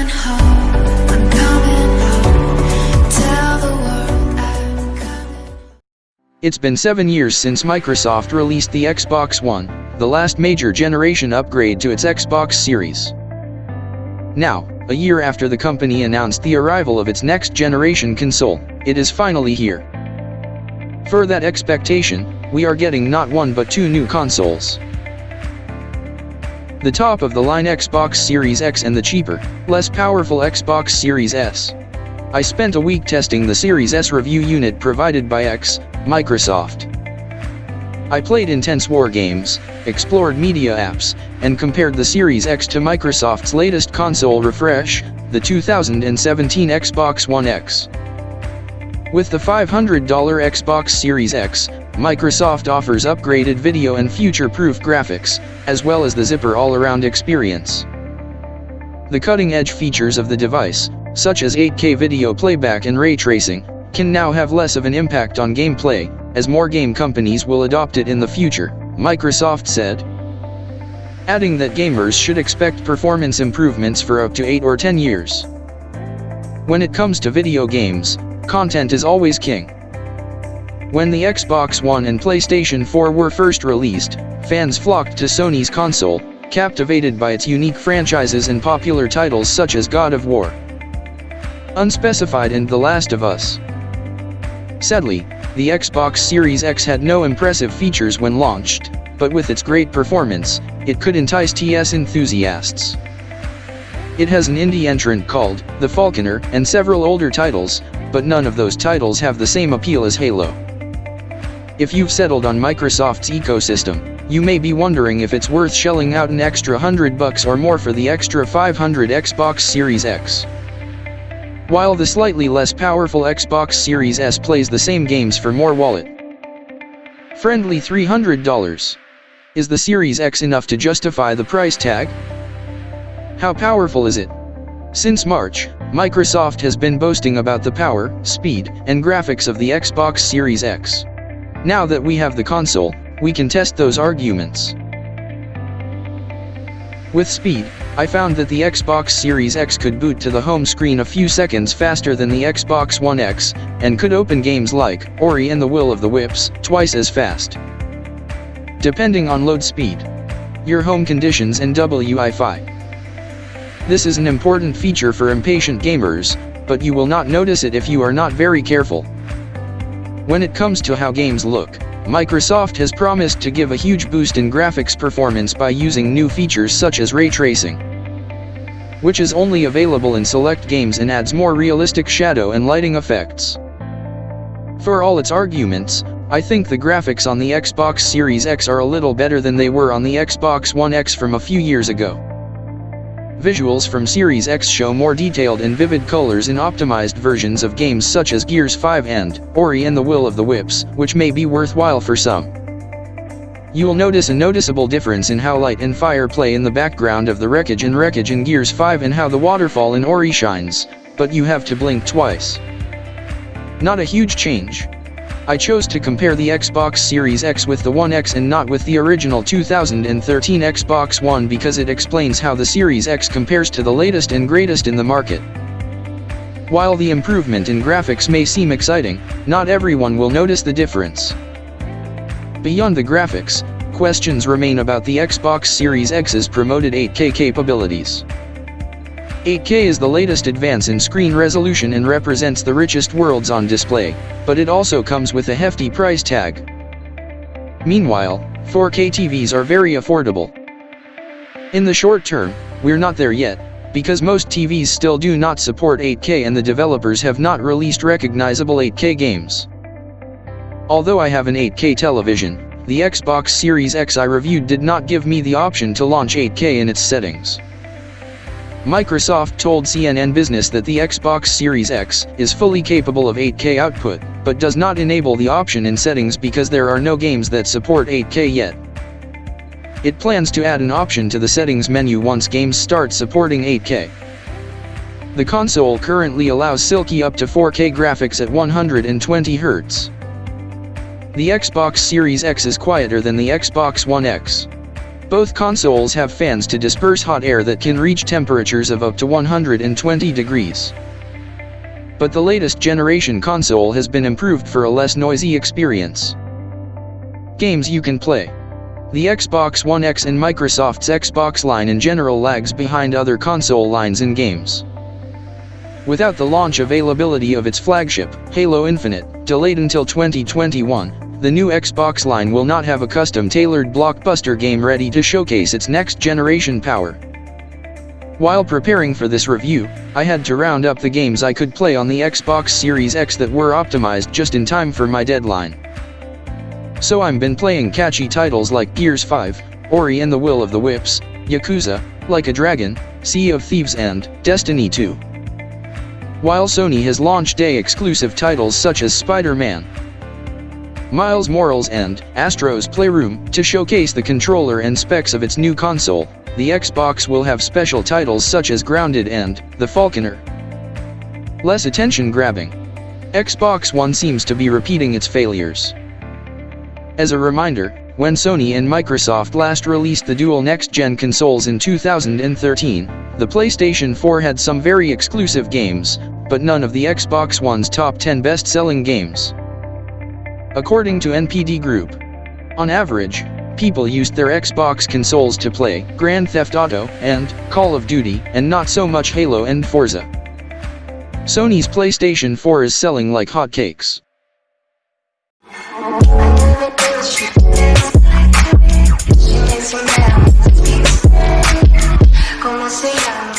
coming home, I'm coming home. Tell the world I'm coming. It's been 7 years since Microsoft released the Xbox One, the last major generation upgrade to its Xbox Series. Now, a year after the company announced the arrival of its next generation console, it is finally here. For that expectation, we are getting not one but two new consoles. The top-of-the-line Xbox Series X and the cheaper, less powerful Xbox Series S. I spent a week testing the Series S review unit provided by Microsoft. I played intense war games, explored media apps, and compared the Series X to Microsoft's latest console refresh, the 2017 Xbox One X. With the $500 Xbox Series X, Microsoft offers upgraded video and future-proof graphics, as well as the zipper all-around experience. The cutting-edge features of the device, such as 8K video playback and ray tracing, can now have less of an impact on gameplay, as more game companies will adopt it in the future, Microsoft said, adding that gamers should expect performance improvements for up to 8 or 10 years. When it comes to video games, content is always king. When the Xbox One and PlayStation 4 were first released, fans flocked to Sony's console, captivated by its unique franchises and popular titles such as God of War, Unspecified and The Last of Us. Sadly, the Xbox Series X had no impressive features when launched, but with its great performance, it could entice TS enthusiasts. It has an indie entrant called The Falconer and several older titles, but none of those titles have the same appeal as Halo. If you've settled on Microsoft's ecosystem, you may be wondering if it's worth shelling out an extra $100 or more for the extra $500 Xbox Series X. While the slightly less powerful Xbox Series S plays the same games for more wallet-friendly $300. Is the Series X enough to justify the price tag? How powerful is it? Since March, Microsoft has been boasting about the power, speed, and graphics of the Xbox Series X. Now that we have the console, we can test those arguments. With speed, I found that the Xbox Series X could boot to the home screen a few seconds faster than the Xbox One X, and could open games like Ori and the Will of the Wisps twice as fast. Depending on load speed, your home conditions and Wi-Fi. This is an important feature for impatient gamers, but you will not notice it if you are not very careful. When it comes to how games look, Microsoft has promised to give a huge boost in graphics performance by using new features such as ray tracing, which is only available in select games and adds more realistic shadow and lighting effects. For all its arguments, I think the graphics on the Xbox Series X are a little better than they were on the Xbox One X from a few years ago. Visuals from Series X show more detailed and vivid colors in optimized versions of games such as Gears 5 and Ori and the Will of the Wisps, which may be worthwhile for some. You'll notice a noticeable difference in how light and fire play in the background of the wreckage in Gears 5 and how the waterfall in Ori shines, but you have to blink twice. Not a huge change. I chose to compare the Xbox Series X with the One X and not with the original 2013 Xbox One because it explains how the Series X compares to the latest and greatest in the market. While the improvement in graphics may seem exciting, not everyone will notice the difference. Beyond the graphics, questions remain about the Xbox Series X's promoted 8K capabilities. 8K is the latest advance in screen resolution and represents the richest worlds on display, but it also comes with a hefty price tag. Meanwhile, 4K TVs are very affordable. In the short term, we're not there yet, because most TVs still do not support 8K and the developers have not released recognizable 8K games. Although I have an 8K television, the Xbox Series X I reviewed did not give me the option to launch 8K in its settings. Microsoft told CNN Business that the Xbox Series X is fully capable of 8K output, but does not enable the option in settings because there are no games that support 8K yet. It plans to add an option to the settings menu once games start supporting 8K. The console currently allows silky up to 4K graphics at 120 Hz. The Xbox Series X is quieter than the Xbox One X. Both consoles have fans to disperse hot air that can reach temperatures of up to 120 degrees. But the latest generation console has been improved for a less noisy experience. Games you can play. The Xbox One X and Microsoft's Xbox line in general lags behind other console lines in games. Without the launch availability of its flagship, Halo Infinite, delayed until 2021, the new Xbox line will not have a custom-tailored blockbuster game ready to showcase its next-generation power. While preparing for this review, I had to round up the games I could play on the Xbox Series X that were optimized just in time for my deadline. So I've been playing catchy titles like Gears 5, Ori and the Will of the Wisps, Yakuza, Like a Dragon, Sea of Thieves and Destiny 2. While Sony has launched day-exclusive titles such as Spider-Man, Miles Morales and Astro's Playroom to showcase the controller and specs of its new console, the Xbox will have special titles such as Grounded and The Falconer. Less attention-grabbing. Xbox One seems to be repeating its failures. As a reminder, when Sony and Microsoft last released the dual next-gen consoles in 2013, the PlayStation 4 had some very exclusive games, but none of the Xbox One's top 10 best-selling games. According to NPD Group, on average, people used their Xbox consoles to play Grand Theft Auto and Call of Duty, and not so much Halo and Forza. Sony's PlayStation 4 is selling like hotcakes. ¿Cómo se llama?